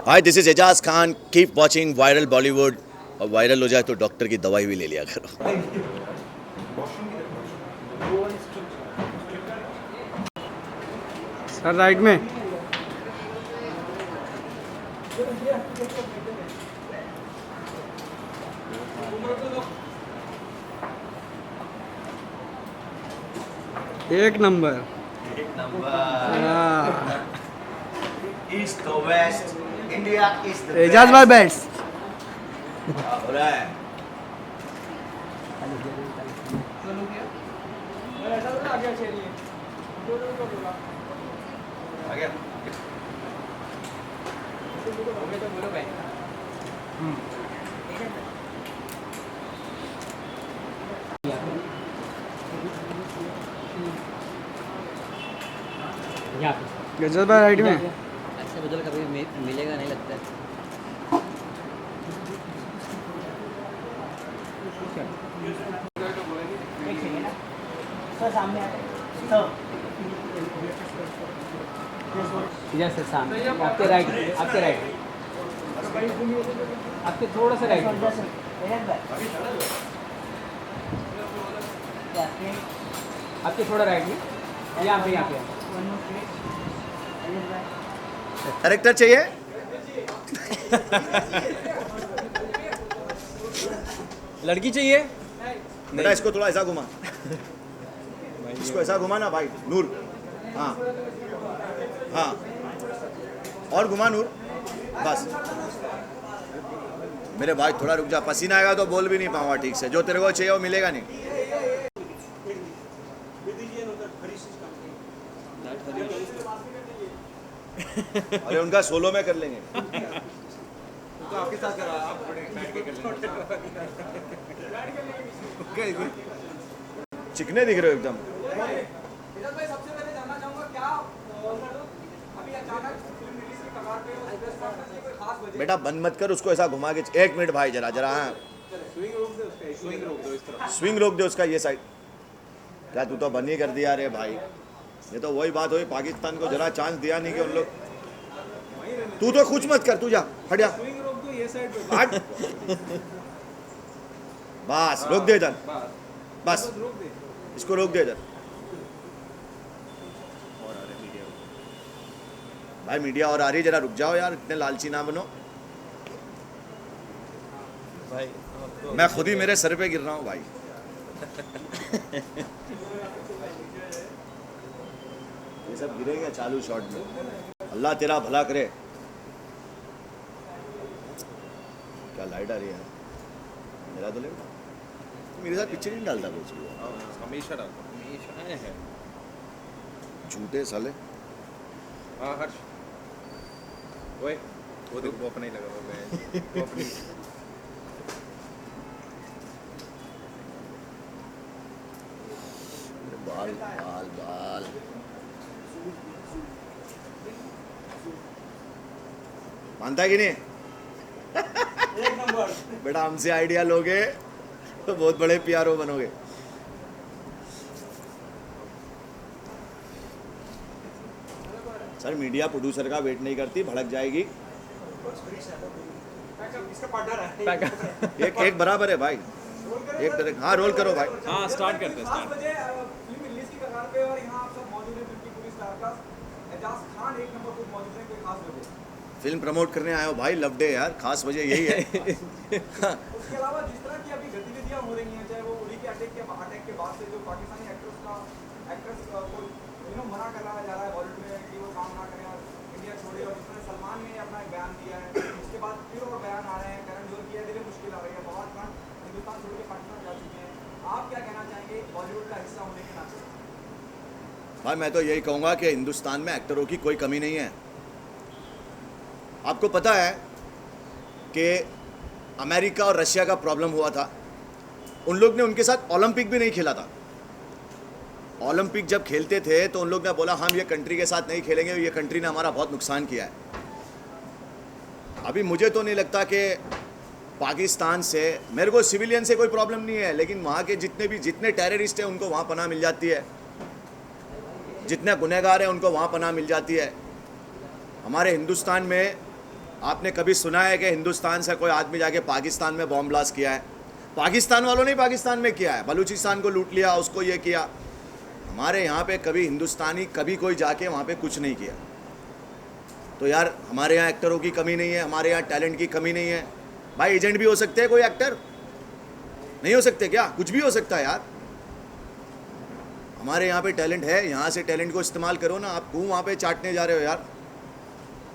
Hi this is Ejaz Khan, keep watching viral Bollywood. और viral हो जाए तो डॉक्टर की दवाई भी ले लिया करो। सर राइट में। एक नंबर। एक नंबर। हाँ। East to west, India is the Ejaz भाई बैट्स। हो रहा है। आ गया। एजाज भाई राइट में। ऐसे बदल कभी मिलेगा नहीं लगता है। इधर से सामने आपके राइट, आपके राइट, आपके थोड़ा सा राइट, आपके थोड़ा राइट में, यहाँ पे यहाँ पे। कैरेक्टर चाहिए। लड़की चाहिए। बेटा इसको थोड़ा ऐसा घुमा, इसको ऐसा घुमा ना भाई नूर। हाँ हाँ, और घुमा नूर, बस। मेरे भाई थोड़ा रुक जा, पसीना आएगा तो बोल भी नहीं पाऊंगा ठीक से। जो तेरे को चाहिए वो मिलेगा नहीं। अरे उनका सोलो में कर लेंगे। तो आपके साथ करा, आप बैठ के कर लेंगे। चिकने दिख रहे हो एकदम। बेटा बंद मत कर, उसको ऐसा घुमा के। एक मिनट भाई, जरा जरा। हाँ, स्विंग रोक दे उसका, ये साइड। क्या तू तो बंद ही कर दिया रे भाई। ये तो वही बात हुई, पाकिस्तान को जरा चांस दिया नहीं कि उन लोग। तू तो कुछ मत कर, तू जा, हट जा, हट। बस रोक दे इधर, बस इसको रोक दे इधर। भाई मीडिया और आ रही है, जरा रुक जाओ यार, इतने लालची ना बनो। भाई मैं खुद ही मेरे सर पे गिर रहा हूँ भाई। ये सब गिरेंगे चालू शॉट में। अल्लाह तेरा भला करे। क्या लाइट आ रही है मेरा तो ले। मेरे साथ पिक्चर नहीं डालता कुछ भी। हमेशा डालता हूँ, हमेशा है। झूठे साले। हाँ हर्ष, ओए वो देखो वो अपना ही लगा हुआ है, वो अपनी। बाल बाल बाल। मानता है कि नहीं? बेटा हमसे आइडिया लोगे तो बहुत बड़े पीआरओ बनोगे। सर मीडिया प्रोड्यूसर का वेट नहीं करती, भड़क जाएगी। एक एक बराबर है भाई, एक तरह। हाँ रोल करो भाई। हाँ स्टार्ट करते हैं, स्टार्ट। फिल्म रिलीज की कगार पे और यहाँ आप सब मौजूद हैं, फिल्म की पूरी स्टार कास्ट। एजाज खान एक नंबर पर मौजूद है, कोई खास वजह? फिल्म प्रमोट करने आए हो भाई, लव डे यार, खास वजह यही है। उसके अलावा जिस तरह की अभी गतिविधियां हो रही हैं, चाहे वो उड़ी के अटैक के बाद से जो पाकिस्तानी एक्ट्रेस को मना करा जा रहा है बॉलीवुड में कि वो काम ना करें और इंडिया छोड़े, और जिसमें सलमान ने अपना एक बयान दिया है, उसके बाद फिर और बयान आ रहे हैं, करण जोहर की धीरे मुश्किल आ रही है, फवाद खान हिंदुस्तान छोड़ के पाकिस्तान जा चुके हैं। आप क्या कहना चाहेंगे बॉलीवुड का हिस्सा होने के नाते? भाई मैं तो यही कहूँगा कि हिंदुस्तान में एक्टरों की कोई कमी नहीं है। आपको पता है कि अमेरिका और रशिया का प्रॉब्लम हुआ था, उन लोग ने उनके साथ ओलंपिक भी नहीं खेला था। ओलंपिक जब खेलते थे तो उन लोग ने बोला हम ये कंट्री के साथ नहीं खेलेंगे, ये कंट्री ने हमारा बहुत नुकसान किया है। अभी मुझे तो नहीं लगता कि पाकिस्तान से, मेरे को सिविलियन से कोई प्रॉब्लम नहीं है, लेकिन वहाँ के जितने टेररिस्ट हैं उनको वहाँ पनाह मिल जाती है, जितने गुनहगार हैं उनको वहाँ पनाह मिल जाती है। हमारे हिंदुस्तान में आपने कभी सुना है कि हिंदुस्तान से कोई आदमी जाके पाकिस्तान में बॉम्ब ब्लास्ट किया है? पाकिस्तान वालों ने पाकिस्तान में किया है, बलूचिस्तान को लूट लिया, उसको ये किया। हमारे यहाँ पे कभी हिंदुस्तानी कभी कोई जाके वहाँ पे कुछ नहीं किया। तो यार हमारे यहाँ एक्टरों की कमी नहीं है, हमारे यहाँ टैलेंट की कमी नहीं है। भाई एजेंट भी हो सकते हैं कोई एक्टर, नहीं हो सकते क्या? कुछ भी हो सकता है यार। हमारे यहाँ पे टैलेंट है, यहाँ से टैलेंट को इस्तेमाल करो ना। आप क्यों वहाँ पे चाटने जा रहे हो यार?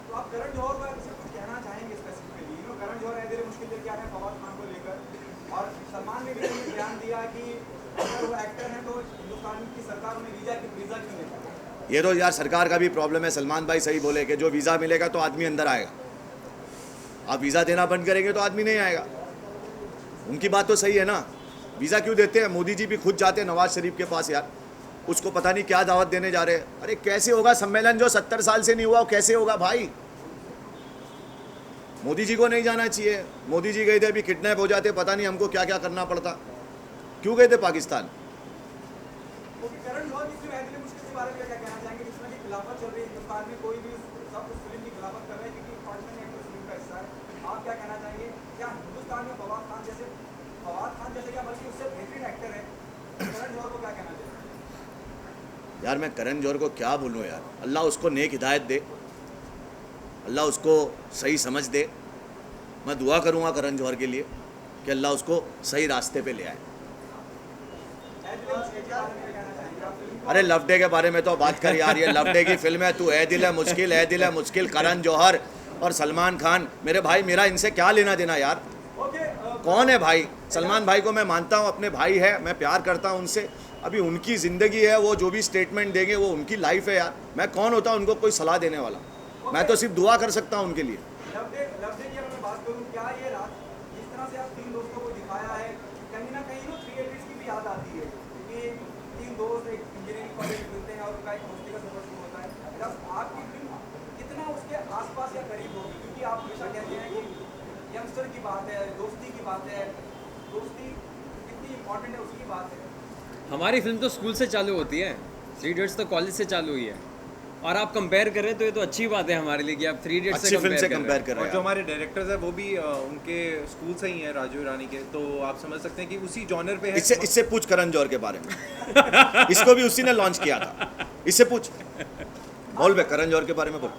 तो आप करण जौहर पर से कुछ कहना चाहेंगे specifically? You know Karan Johar है मुश्किल लेके आ रहे हैं फवाद खान को लेकर, और सलमान ने भी ये बयान दिया कि अगर वो एक्टर हैं तो हिंदुस्तान की सरकार उन्हें वीजा क्यों नहीं देती? ये तो यार सरकार का भी प्रॉब्लम है। सलमान भाई सही बोले कि जो वीज़ा मिलेगा तो आदमी अंदर आएगा, आप वीज़ा देना बंद करेंगे तो आदमी नहीं आएगा। उनकी बात तो सही है ना। वीज़ा क्यों देते हैं? मोदी जी भी खुद जाते हैं नवाज शरीफ के पास यार, उसको पता नहीं क्या दावत देने जा रहे हैं। अरे कैसे होगा सम्मेलन जो 70 साल से नहीं हुआ, कैसे होगा भाई? मोदी जी को नहीं जाना चाहिए। मोदी जी गए थे, अभी किडनैप हो जाते, पता नहीं हमको क्या क्या करना पड़ता। क्यों गए थे पाकिस्तान? करण जौहर की फिल्म मुश्किल के बारे में क्या कहना चाहेंगे, जिसमें कि खिलाफत चल रही है हिंदुस्तान में, कोई भी सब उस फिल्म की खिलाफत कर रहे हैं क्योंकि पाकिस्तानी एक्टर फिल्म का हिस्सा है। आप क्या कहना चाहेंगे? क्या हिंदुस्तान में फवाद खान जैसे क्या बल्कि उससे बेहतरीन एक्टर है, करण जौहर को क्या कहना चाहिए? यार मैं करण जौहर को क्या बोलूँ यार। अल्लाह उसको नेक हिदायत दे, अल्लाह उसको सही समझ दे। मैं दुआ करूँगा करण जौहर के लिए कि अल्लाह उसको सही रास्ते पे ले आए। अरे लव डे के बारे में तो बात कर यार, ये लव डे की फिल्म है। तू है दिल है मुश्किल, करण जौहर और सलमान खान, मेरे भाई मेरा इनसे क्या लेना देना यार? कौन है भाई? सलमान भाई को मैं मानता हूँ, अपने भाई है, मैं प्यार करता हूँ उनसे। अभी उनकी ज़िंदगी है, वो जो भी स्टेटमेंट देंगे वो उनकी लाइफ है यार। मैं कौन होता हूँ उनको कोई सलाह देने वाला? मैं तो सिर्फ दुआ कर सकता हूँ उनके लिए। लव डे की अगर मैं बात करूं, क्या ये रात जिस तरह से आप तीन दोस्तों को दिखाया है, कहीं ना कहीं नो 3 इडियट्स की भी याद आती है कि तीन दोस्त एक इंजीनियरिंग कॉलेज में मिलते हैं और उनका एक दोस्ती का सफर शुरू होता है। जब आपकी फिल्म कितना उसके आसपास या करीब होगी, क्योंकि आप हमेशा कहते हैं कि यंगस्टर की बात है, दोस्ती की बात है, दोस्ती कितनी इंपॉर्टेंट है उसकी बात है। हमारी फिल्म तो स्कूल से चालू होती है, 3 इडियट्स तो कॉलेज से चालू हुई है, और आप कंपेयर कर रहे हैं तो ये तो अच्छी बात है हमारे लिए कि आप 3 इडियट्स अच्छी फिल्म से कंपेयर कर रहे और हैं जो यार। हमारे डायरेक्टर्स है वो भी उनके स्कूल से ही हैं, राजू ईरानी के, तो आप समझ सकते हैं कि उसी जॉनर पे है। इससे पूछ करण जौहर के बारे में। इसको भी उसी ने लॉन्च किया था, इससे पूछ। बोल बे, करण जौहर के बारे में बोल।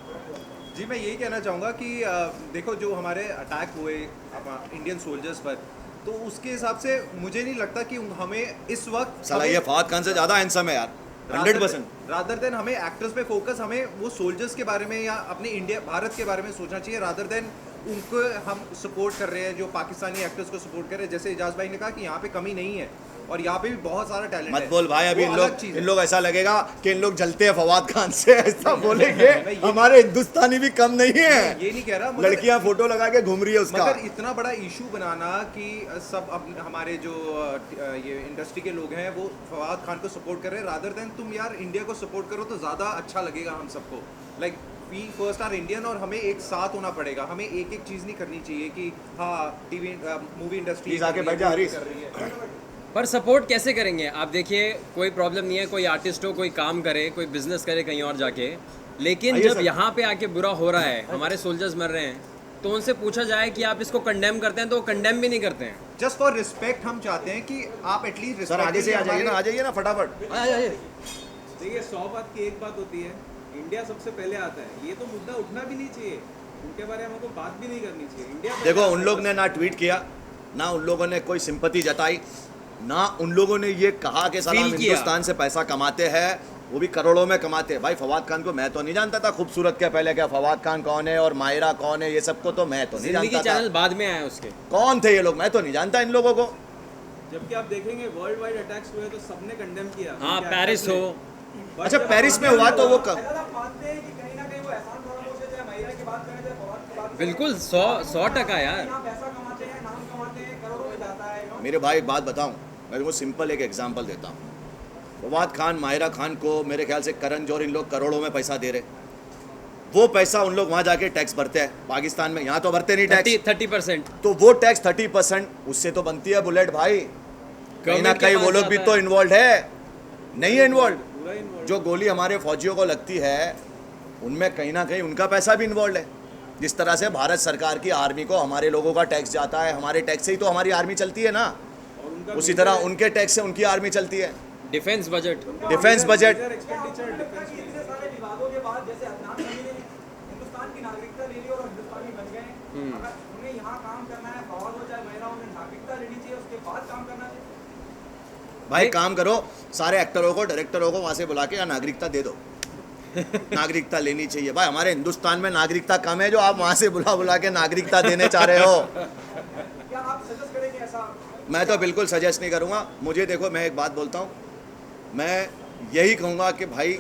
जी मैं यही कहना चाहूँगा कि देखो जो हमारे अटैक हुए इंडियन सोल्जर्स पर, तो उसके हिसाब से मुझे नहीं लगता कि हमें इस वक्त साला ये फवाद खान से ज़्यादा हैंडसम है यार, 100%। रादर देन हमें एक्टर्स पे फोकस, हमें वो सोल्जर्स के बारे में या अपने इंडिया भारत के बारे में सोचना चाहिए, रादर देन उनको हम सपोर्ट कर रहे हैं जो पाकिस्तानी एक्टर्स को सपोर्ट कर रहे हैं। जैसे एजाज भाई ने कहा कि यहाँ पे कमी नहीं है और यहाँ पे भी बहुत सारा टैलेंट है। मत बोल भाई, अभी वो इन अलग लोग चीज़ इन है। लोग ऐसा लगेगा कि इन लोग जलते हैं फवाद खान से, ऐसा बोलेंगे। हमारे हिंदुस्तानी भी कम नहीं है। ये नहीं कह रहा, मगर लड़कियां फोटो लगा के घूम रही है उसका। मगर इतना बड़ा इशू बनाना कि सब हमारे जो ये इंडस्ट्री के लोग हैं वो फवाद खान को सपोर्ट कर रहे हैं, रादर देन तुम यार इंडिया को सपोर्ट करो तो ज़्यादा अच्छा लगेगा हम सबको। Like we first are Indian और हमें एक साथ होना पड़ेगा। हमें एक एक चीज़ नहीं करनी चाहिए कि हाँ टीवी मूवी इंडस्ट्री प्लीज आके बैठ जा हरीश। कर रही है। पर सपोर्ट कैसे करेंगे? आप देखिए, कोई प्रॉब्लम नहीं है, कोई आर्टिस्ट हो, कोई काम करे, कोई बिजनेस करे कहीं और जाके, लेकिन आइए जब सर। यहाँ पे आके बुरा हो रहा है, हमारे सोल्जर्स मर रहे हैं, तो उनसे पूछा जाए कि आप इसको कंडेम करते हैं तो वो कंडेम भी नहीं करते हैं। जस्ट फॉर रिस्पेक्ट हम चाहते हैं कि आप एटलीस्ट सर आगे से आ जाइए ना फटाफट। देखिए 100 बात की एक बात होती है, इंडिया सबसे पहले आता है, ये तो मुद्दा उठना भी नहीं चाहिए, उनके बारे में हमको बात भी नहीं करनी चाहिए। इंडिया देखो उन लोग ने ना ट्वीट किया, ना उन लोगों ने कोई सिंपैथी जताई, ना उन लोगों ने ये कहा कि साला हम Feel किया। हिंदुस्तान से पैसा कमाते हैं, वो भी करोड़ों में कमाते हैं। भाई फवाद खान को मैं तो नहीं जानता था खूबसूरत के पहले, क्या फवाद खान कौन है और मायरा कौन है, ये सबको तो मैं तो नहीं जिंदगी जानता चैनल था। बाद में आया उसके। कौन थे ये लोग, मैं तो नहीं जानता इन लोगों को। जबकि आप देखेंगे वर्ल्ड वाइड अटैक्स हुए तो सबने कंडेम किया। हाँ, उनके पेरिस actors ने। हो। But अच्छा, जब पेरिस में हमारे हुआ तो वो ऐसा आप मानते हैं कि कहीं ना कहीं वो एहसान फरामोश है, चाहे महिला की बात करें चाहे फवाद की बात करें, बिल्कुल 100% यार। यहाँ पैसा कमाते हैं, नाम कमाते हैं, करोड़ों में जाता है, you know? मेरे भाई एक बात बताऊं, मैं तुमको सिंपल एक एग्जांपल देता हूँ। फवाद खान, मायरा खान को मेरे ख्याल से करण जौहर, इन लोग करोड़ों में पैसा दे रहे। वो पैसा उन लोग वहाँ जाके टैक्स भरते हैं पाकिस्तान में, यहाँ तो भरते नहीं टैक्स। 30%। तो वो टैक्स 30% उससे तो बनती है बुलेट भाई। कहीं ना Government के कहीं वो पास लोग भी जाता तो है। इन्वॉल्व है, नहीं है इन्वॉल्व? पूरा involved। जो गोली हमारे फौजियों को लगती है उनमें कहीं ना कहीं उनका पैसा भी इन्वॉल्व है। जिस तरह से भारत सरकार की आर्मी को हमारे लोगों का टैक्स जाता है, हमारे टैक्स से ही तो हमारी आर्मी चलती है ना, और उनका उसी तरह उनके टैक्स से उनकी आर्मी चलती है। Defence budget. Defence budget, expenditure defence में इतने सारे विवादों के बाद जैसे अदनान समी ने हिंदुस्तान की नागरिकता ले ली और हिंदुस्तानी बन गए, अगर उन्हें यहाँ काम करना है, फवाद हो चाहे महिला, उन्हें नागरिकता लेनी चाहिए, उसके बाद काम करना चाहिए। भाई काम करो, सारे एक्टरों को डायरेक्टरों को वहाँ से बुला के यहाँ नागरिकता दे दो। नागरिकता लेनी चाहिए भाई, हमारे हिंदुस्तान में नागरिकता कम है जो आप वहाँ से बुला बुला के नागरिकता देने चाह रहे हो। क्या आप सजेस्ट करेंगे ऐसा? मैं तो बिल्कुल सजेस्ट नहीं करूँगा। मुझे देखो, मैं एक बात बोलता हूँ, मैं यही कहूँगा कि भाई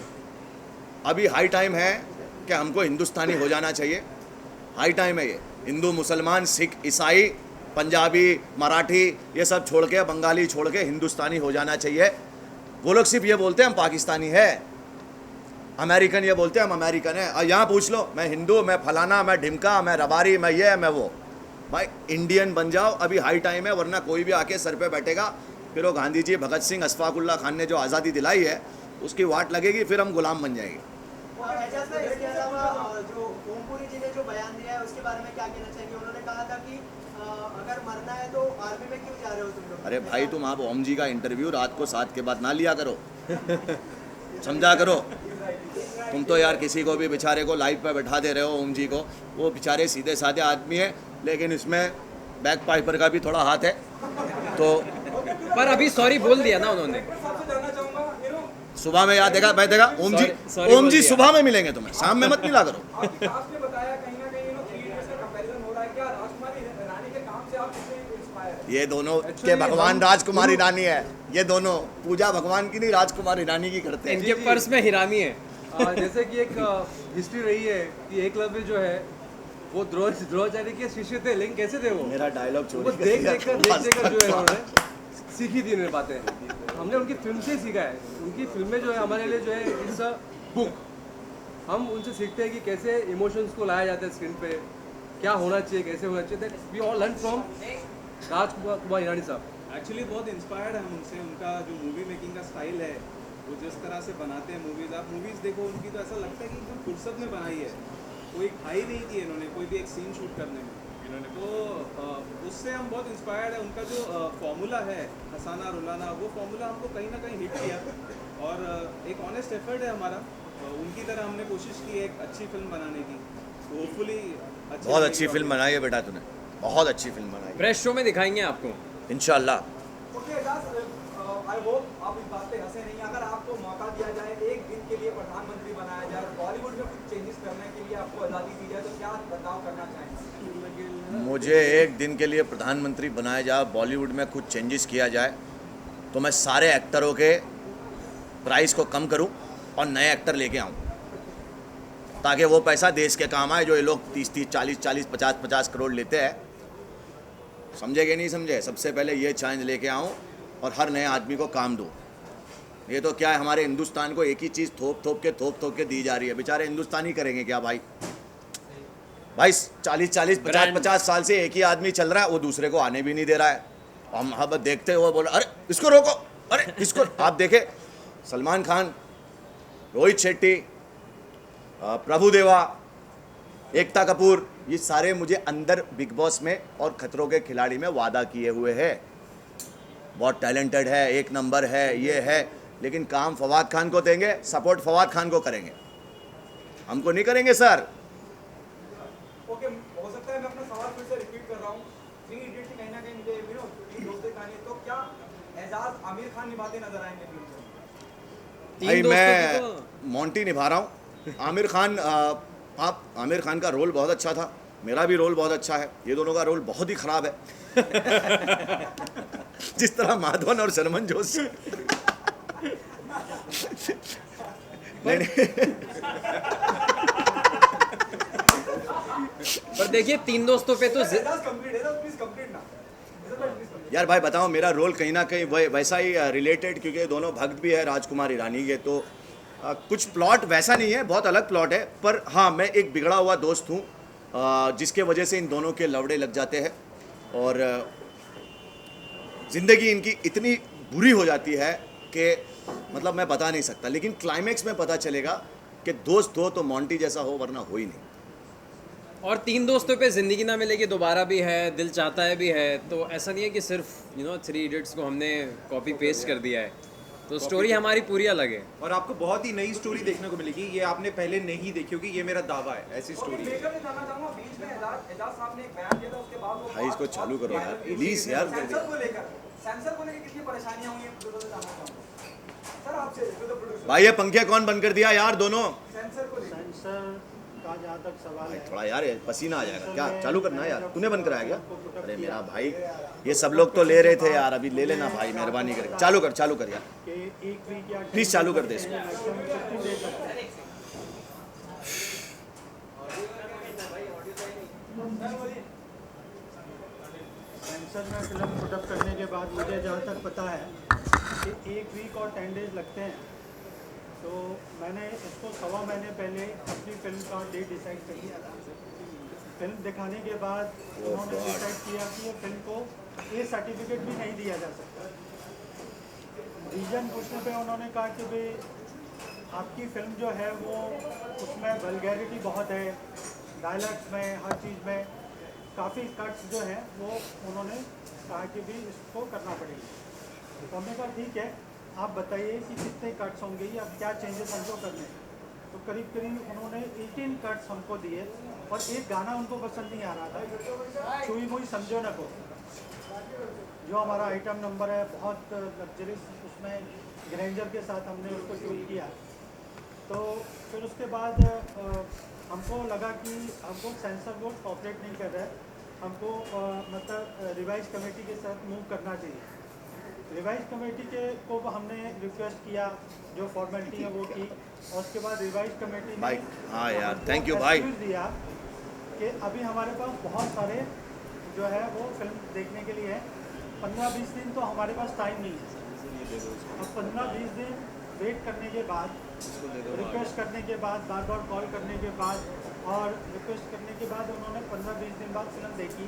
अभी हाई टाइम है कि हमको हिंदुस्तानी हो जाना चाहिए। हाई टाइम है ये। हिंदू, मुसलमान, सिख, ईसाई, पंजाबी, मराठी, ये सब छोड़ के, बंगाली छोड़ के हिंदुस्तानी हो जाना चाहिए। वो लोग सिर्फ ये बोलते हैं हम पाकिस्तानी है, अमेरिकन ये बोलते हैं हम अमेरिकन है। और यहाँ पूछ लो, मैं हिंदू, मैं फलाना, मैं ढिमका, मैं रबारी, मैं ये, मैं वो। भाई इंडियन बन जाओ, अभी हाई टाइम है, वरना कोई भी आके सर पे बैठेगा, फिर वो गांधी जी, भगत सिंह, अशफाकुल्ला खान ने जो आज़ादी दिलाई है उसकी वाट लगेगी, फिर हम गुलाम बन जाएंगे। एजाज भाई, इसके अलावा जो ओमपुरी जी ने जो बयान दिया है उसके बारे में क्या कहना चाहेंगे? उन्होंने कहा था कि अगर मरना है तो आर्मी में क्यों जा रहे हो तुम लोग? अरे भाई, तुम आप ओम जी का इंटरव्यू रात को 7 के बाद ना लिया करो, समझा करो। तुम तो यार किसी को भी बेचारे को लाइव पे बैठा दे रहे हो, ओम जी को। वो बेचारे सीधे साधे आदमी है, लेकिन इसमें बैक पाइपर का भी थोड़ा हाथ है। तो पर अभी सॉरी बोल दिया ना उन्होंने। सबसे जानना चाहूंगा, सुबह में याद देखा, मैं देखा ओम जी, Sorry ओम बोल जी दिया। सुबह में मिलेंगे तुम्हें, शाम में मत मिला करो। आपकी कास्ट ने बताया कहीं ना कहीं थ्री इडियट्स का कंपैरिजन हो रहा है, क्या राजकुमारी रानी के काम से आप कितने इंस्पायर हैं? ये दोनों के भगवान राजकुमारी रानी है। ये दोनों पूजा भगवान की नहीं, राजकुमारी रानी की करते हैं। इनके पर्स में हिरानी है। जैसे कि एक हिस्ट्री रही है कि एकलव्य जो है वो द्रोणाचार्य के शिष्य थे, लेकिन कैसे थे वो मेरा डायलॉग वो देख देख कर जो है उन्होंने सीखी थी उन्हें बातें। हमने उनकी फिल्म से ही सीखा है। उनकी फिल्में जो है हमारे लिए जो है इट्स अ बुक। हम उनसे सीखते हैं कि कैसे इमोशंस को लाया जाता है स्क्रीन पे, क्या होना चाहिए, कैसे होना चाहिए। That we all learn from Rajkumar Hirani साहब। एक्चुअली बहुत इंस्पायर्ड है हम उनसे। उनका जो मूवी मेकिंग का स्टाइल है, वो जिस तरह से बनाते हैं मूवीज़, आप मूवीज़ देखो उनकी तो ऐसा लगता है कि एकदम फुर्सत में बनाई है। कोई खाई नहीं थी इन्होंने कोई भी एक सीन शूट करने में। तो उससे हम बहुत इंस्पायर्ड है। उनका जो फॉर्मूला है हंसाना रुलाना, वो फॉर्मूला हमको कहीं ना कहीं हिट किया। और एक ऑनेस्ट एफर्ट है हमारा। उनकी तरह हमने कोशिश की एक अच्छी फिल्म बनाने की। तो होपफुली बहुत अच्छी फिल्म बनाई है बेटा तूने, बहुत अच्छी फिल्म बनाई है। प्रेस शो में दिखाएंगे आपको इंशाल्लाह। ओके एजाज, आई होप आप इस बात पे हंसे नहीं। अगर आपको मौका दिया जाए एक दिन के लिए प्रधानमंत्री बनाया जाए, बॉलीवुड में कुछ चेंजेस करने के लिए आपको आज़ादी दी जाए, तो क्या बदलाव करना चाहेंगे? मुझे एक दिन के लिए प्रधानमंत्री बनाया जाए, बॉलीवुड में कुछ चेंजेस किया जाए, तो मैं सारे एक्टरों के प्राइस को कम करूं और नए एक्टर लेके आऊं, ताकि वो पैसा देश के काम आए जो ये लोग 30-30, 40-40, 50-50 करोड़ लेते हैं। समझे कि नहीं समझे? सबसे पहले ये चेंज लेके आऊं और हर नए आदमी को काम दूं। ये तो क्या है, हमारे हिंदुस्तान को एक ही चीज़ थोप थोप के दी जा रही है। बेचारे हिंदुस्तानी करेंगे क्या भाई? भाई 40-40, 50-50 साल से एक ही आदमी चल रहा है, वो दूसरे को आने भी नहीं दे रहा है। हम अब देखते हुए बोला अरे इसको रोको, अरे इसको। आप देखे सलमान खान, रोहित शेट्टी, प्रभुदेवा, एकता कपूर, ये सारे मुझे अंदर बिग बॉस में और खतरों के खिलाड़ी में वादा किए हुए हैं। बहुत टैलेंटेड है, एक नंबर है, ये है, लेकिन काम फवाद खान को देंगे, सपोर्ट फवाद खान को करेंगे, हमको नहीं करेंगे सर। ओके, हो सकता है मैं अपना सवाल फिर से रिपीट कर रहा हूँ। थ्री इडियट्स कहीं ना कहीं मुझे तीन दोस्तों कहानी, तो क्या एजाज आमिर खान निभाते नजर आएंगे फिल्म में? भाई दोस्तों मैं की तो मोंटी निभा रहा हूँ। आमिर खान, आप आमिर खान का रोल बहुत अच्छा था, मेरा भी रोल बहुत अच्छा है, ये दोनों का रोल बहुत ही खराब है। जिस तरह माधवन और शर्मन जोशी नहीं। पर देखिए तीन दोस्तों पे तो Ejaz complete, Ejaz please complete ना, एजाज भाई प्लीज कंप्लीट। यार भाई बताओ, मेरा रोल कहीं ना कहीं वैसा ही रिलेटेड, क्योंकि दोनों भक्त भी है राजकुमार ईरानी के, तो कुछ प्लॉट वैसा नहीं है, बहुत अलग प्लॉट है। पर हाँ, मैं एक बिगड़ा हुआ दोस्त हूँ जिसके वजह से इन दोनों के लवड़े लग जाते हैं और ज़िंदगी इनकी इतनी बुरी हो जाती है कि मतलब मैं बता नहीं सकता। लेकिन क्लाइमैक्स में पता चलेगा कि दोस्त हो तो मोंटी जैसा हो, वरना हो ही नहीं। और 3 दोस्तों पे ज़िंदगी ना मिलेगी दोबारा भी है, दिल चाहता है भी है, तो ऐसा नहीं है कि सिर्फ 3 इडियट्स को हमने कॉपी पेस्ट कर दिया है, तो स्टोरी हमारी पूरी अलग है। और आपको बहुत ही नई स्टोरी देखने को मिलेगी, ये आपने पहले नहीं देखी होगी, ये मेरा दावा है, ऐसी स्टोरी है। मेकअप में जानना चाहूंगा, बीच में एजाज साहब ने एक बयान दिया था, उसके बाद वो भाई इसको चालू करो यार प्लीज यार। सेंसर को लेकर कितनी परेशानियां हुई हैं, प्रोड्यूसर जानना चाहूंगा सर आपसे, जो प्रोड्यूसर भाई ये पंखे कौन बंद कर दिया यार दोनों? सेंसर को लेकर सेंसर का जहाँ तक सवाल भाई है, थोड़ा यार पसीना आ जाएगा, क्या चालू करना है यार? तूने बंद कराया क्या? अरे मेरा भाई ये सब लोग तो ले रहे थे यार, अभी ले लेना भाई, मेहरबानी करके चालू कर यार कि एक वीक या प्लीज चालू कर दे इसको। मैक्सिमम कितनी देर तक है? सेंसर में फिल्म प्रोडक्ट करने के बाद मुझे जहाँ तक पता है कि 1 वीक और 10 डेज लगते हैं। तो मैंने इसको 1.25 महीने पहले अपनी फिल्म का डेट डिसाइड कर लिया था। फिल्म दिखाने के बाद उन्होंने डिसाइड किया कि ये फिल्म को ए सर्टिफिकेट भी नहीं दिया जा सकता। रीजन पूछने पे उन्होंने कहा कि भाई आपकी फिल्म जो है वो उसमें वल्गैरिटी बहुत है, डायलॉग्स में, हर चीज़ में काफ़ी कट्स जो हैं वो उन्होंने कहा कि भी इसको करना पड़ेगा। तो हमने कहा ठीक है, आप बताइए कि कितने कट्स होंगे या क्या चेंजेस हमको करने हैं। तो करीब करीब उन्होंने 18 कट्स हमको दिए और एक गाना उनको पसंद नहीं आ रहा था, छुई मुई समझो न को, जो हमारा आइटम नंबर है, बहुत लग्जरियस, उसमें ग्रैंडर के साथ हमने उसको शूट किया। तो फिर उसके बाद हमको लगा कि हमको सेंसर बोर्ड कॉपरेट नहीं कर रहा है, हमको मतलब रिवाइज कमेटी के साथ मूव करना चाहिए। रिवाइज कमेटी के को हमने रिक्वेस्ट किया, जो फॉर्मेलिटी है वो की, और उसके बाद रिवाइज कमेटी ने भाई हाँ यार थैंक यू भाई। excuse दिया कि अभी हमारे पास बहुत सारे जो है वो फिल्म देखने के लिए है, 15-20 दिन तो हमारे पास टाइम नहीं है। अब 15-20 दिन वेट करने के बाद, रिक्वेस्ट करने के बाद, बार बार कॉल करने के बाद और रिक्वेस्ट करने के बाद उन्होंने 15-20 दिन बाद फिल्म देखी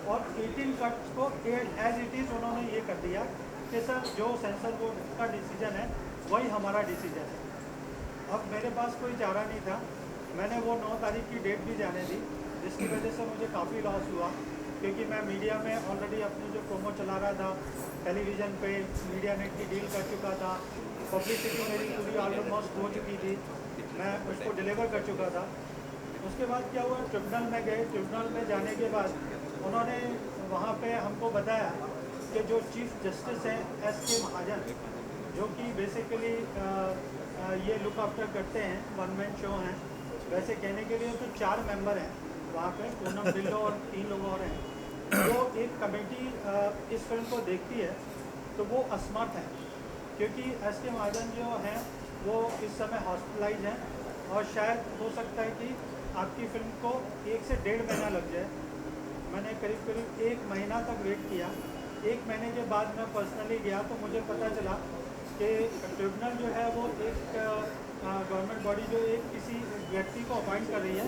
और 18 कट्स को एज इट इज़ उन्होंने ये कर दिया कि सर जो सेंसर बोर्ड का डिसीजन है वही हमारा डिसीजन है। अब मेरे पास कोई चारा नहीं था, मैंने वो 9 तारीख की डेट भी जाने दी, जिसकी वजह से मुझे काफ़ी लॉस हुआ, क्योंकि मैं मीडिया में ऑलरेडी अपनी जो प्रोमो चला रहा था, टेलीविज़न पे मीडिया नेट की डील कर चुका था, पब्लिसिटी मेरी पूरी ऑलमोस्ट हो चुकी थी, मैं उसको डिलीवर कर चुका था। उसके बाद क्या हुआ, ट्रिब्यूनल में गए, ट्रिब्यूनल में जाने के बाद उन्होंने वहाँ पे हमको बताया कि जो चीफ जस्टिस हैं S.K. महाजन, जो कि बेसिकली ये लुक आफ्टर करते हैं, 1 मैन शो हैं, वैसे कहने के लिए तो 4 मेंबर हैं वहाँ पे, पूनम ढिल्लो और 3 लोग और हैं। जो एक कमेटी इस फिल्म को देखती है तो वो असमर्थ है, क्योंकि S.K. महाजन जो हैं वो इस समय हॉस्पिटलाइज हैं और शायद हो सकता है कि आपकी फिल्म को 1 से 1.5 महीना लग जाए। मैंने करीब 1 महीना तक वेट किया। 1 महीने के बाद मैं पर्सनली गया तो मुझे पता चला कि ट्रिब्यूनल जो है वो एक गवर्नमेंट बॉडी जो एक किसी व्यक्ति को अपॉइंट कर रही है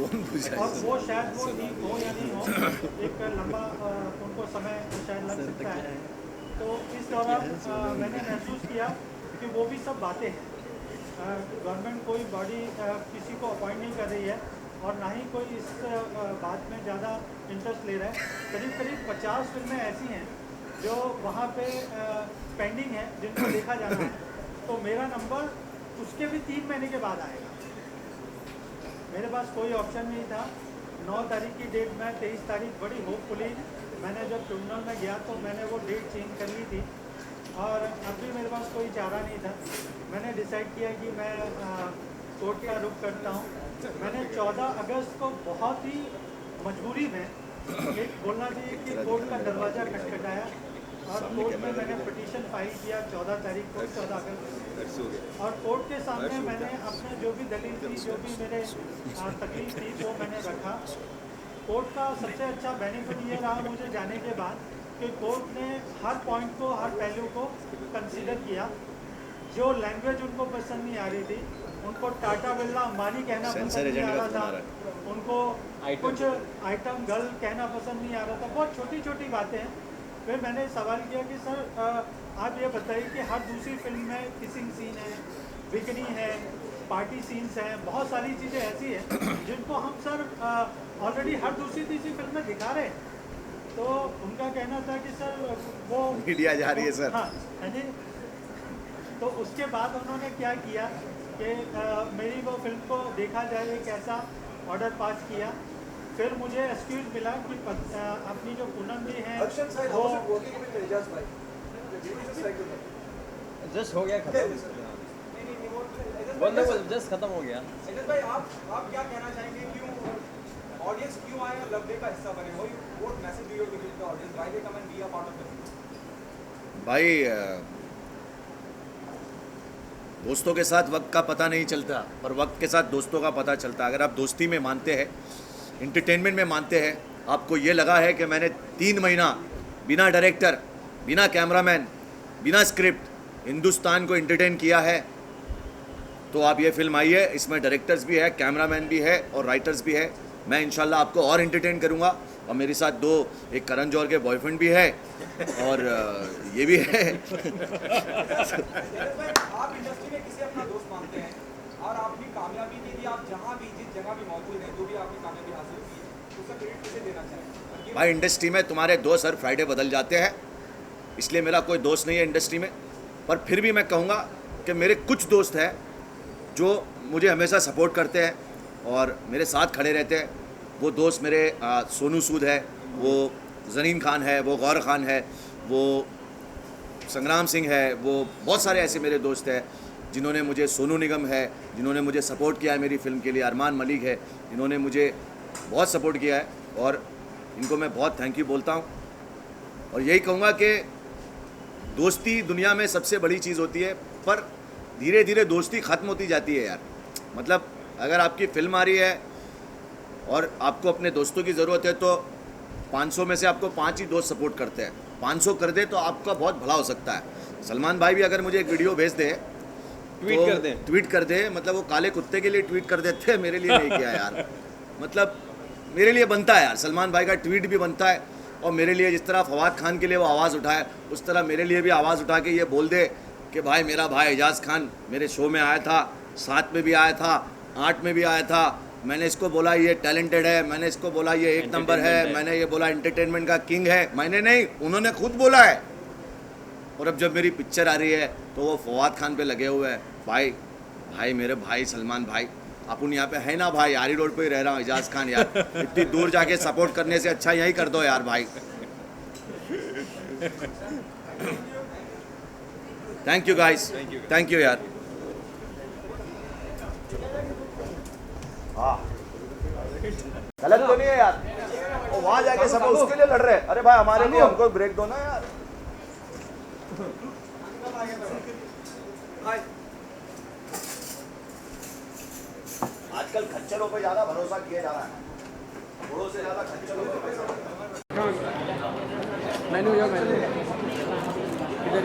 और वो शायद वो ठीक हो या नहीं हो, एक लंबा उनको समय शायद लग सकता है। तो इस दौरान मैंने महसूस किया कि वो भी सब बातें हैं, गवर्नमेंट कोई बॉडी किसी को अपॉइंट नहीं कर रही है और ना ही कोई इस बात में ज़्यादा इंटरेस्ट ले रहा है। करीब 50 फिल्में ऐसी हैं जो वहाँ पे पेंडिंग है, जिनको देखा जाना है, तो मेरा नंबर उसके भी 3 महीने के बाद आएगा। मेरे पास कोई ऑप्शन नहीं था। 9 तारीख की डेट में 23 तारीख बड़ी होपफुली मैंने जब ट्रिब्यूनल में गया तो मैंने वो डेट चेंज कर ली थी और अब भी मेरे पास कोई चारा नहीं था। मैंने डिसाइड किया कि मैं कोर्ट का रुख करता हूँ। मैंने 14 अगस्त को बहुत ही मजबूरी में एक बोलना चाहिए कि कोर्ट का दरवाज़ा खटखटाया और कोर्ट में मैंने पिटीशन फाइल किया 14 तारीख को, 14 अगस्त, और कोर्ट के सामने मैंने अपने जो भी दलील थी, जो भी मेरे तकलीफ थी, वो मैंने रखा। कोर्ट का सबसे अच्छा बेनिफिट ये रहा मुझे जाने के बाद कि कोर्ट ने हर पॉइंट को, हर पहलू को कंसीडर किया। जो लैंग्वेज उनको पसंद नहीं आ रही थी, उनको टाटा बिरला अंबानी कहना पसंद नहीं आ रहा था, उनको कुछ आइटम गर्ल कहना पसंद नहीं आ रहा था, बहुत छोटी छोटी बातें हैं। फिर मैंने सवाल किया कि सर आप ये बताइए कि हर दूसरी फिल्म में किसिंग सीन है, बिकनी है, पार्टी सीन्स हैं, बहुत सारी चीज़ें ऐसी हैं जिनको हम सर ऑलरेडी हर दूसरी तीसरी फिल्म में दिखा रहे हैं। तो उनका कहना था कि सर वो मीडिया जा रही है सर। हाँ है जी। तो उसके बाद उन्होंने क्या किया कि मेरी वो फिल्म को देखा जाए एक ऐसा ऑर्डर पास किया। फिर मुझे एक्सक्यूज मिला कि अपनी जो पूनम जी हैं वो जस्ट हो गया खत्म, जस्ट खत्म हो गया। एजाज भाई आप क्या कहना चाहेंगे, क्यों ऑडियंस क्यों आए और लव डे का हिस्सा बने? What message do you give to the audience, why they come and be a part of the भाई दोस्तों के साथ वक्त का पता नहीं चलता, पर वक्त के साथ दोस्तों का पता चलता। अगर आप दोस्ती में मानते हैं, इंटरटेनमेंट में मानते हैं, आपको ये लगा है कि मैंने 3 महीना बिना डायरेक्टर, बिना कैमरामैन, बिना स्क्रिप्ट हिंदुस्तान को इंटरटेन किया है, तो आप ये फिल्म आई है, इसमें डायरेक्टर्स भी है, कैमरामैन भी है और राइटर्स भी है। मैं इंशाल्लाह आपको और इंटरटेन करूँगा। और मेरे साथ 2 एक करण जौहर के बॉयफ्रेंड भी है और ये भी है। आप इंडस्ट्री में किसे अपना दोस्त मानते हैं और आपकी कामयाबी के लिए आप जहाँ भी जिस जगह भी मौजूद हैं, जो भी आपकी कामयाबी हासिल की है, उसका क्रेडिट किसे देना चाहेंगे? भाई इंडस्ट्री में तुम्हारे दोस्त हर फ्राइडे बदल जाते हैं, इसलिए मेरा कोई दोस्त नहीं है इंडस्ट्री में। पर फिर भी मैं कहूँगा कि मेरे कुछ दोस्त हैं जो मुझे हमेशा सपोर्ट करते हैं और मेरे साथ खड़े रहते हैं। वो दोस्त मेरे सोनू सूद है, वो ज़रीन खान है, वो गौर खान है, वो संग्राम सिंह है, वो बहुत सारे ऐसे मेरे दोस्त हैं जिन्होंने मुझे, सोनू निगम है जिन्होंने मुझे सपोर्ट किया है मेरी फ़िल्म के लिए, अरमान मलिक है जिन्होंने मुझे बहुत सपोर्ट किया है और इनको मैं बहुत थैंक यू बोलता हूँ। और यही कहूँगा कि दोस्ती दुनिया में सबसे बड़ी चीज़ होती है, पर धीरे धीरे दोस्ती ख़त्म होती जाती है यार। मतलब अगर आपकी फ़िल्म आ रही है और आपको अपने दोस्तों की ज़रूरत है तो 500 में से आपको 5 ही दोस्त सपोर्ट करते हैं। 500 कर दे तो आपका बहुत भला हो सकता है। सलमान भाई भी अगर मुझे एक वीडियो भेज दे, ट्वीट कर दे, मतलब वो काले कुत्ते के लिए ट्वीट कर देते हैं, मेरे लिए नहीं किया यार। मतलब मेरे लिए बनता है यार, सलमान भाई का ट्वीट भी बनता है और मेरे लिए जिस तरह फवाद खान के लिए वो आवाज़ उठाए, उस तरह मेरे लिए भी आवाज़ उठा के ये बोल दे कि भाई मेरा भाई एजाज खान मेरे शो में आया था, 7 में भी आया था, 8 में भी आया था, मैंने इसको बोला ये टैलेंटेड है, मैंने इसको बोला ये 1 नंबर है, मैंने ये बोला एंटरटेनमेंट का किंग है। मैंने नहीं, उन्होंने खुद बोला है। और अब जब मेरी पिक्चर आ रही है तो वो फवाद खान पे लगे हुए हैं। भाई मेरे भाई सलमान भाई, अपन यहाँ पे है ना भाई, आरी रोड पे ही रह रहा हूँ, एजाज खान यार, इतनी दूर जाके सपोर्ट करने से अच्छा यही कर दो यार भाई। Thank you guys, thank you यार। गलत तो नहीं है यार, वो वहाँ जाके सब उसके लिए लड़ रहे हैं। अरे भाई हमारे लिए हमको ब्रेक दो ना यार। आजकल खच्चरों पे ज्यादा भरोसा किया जा रहा है, घोड़ों से ज्यादा खच्चरों पे भरोसा। मैंने इधर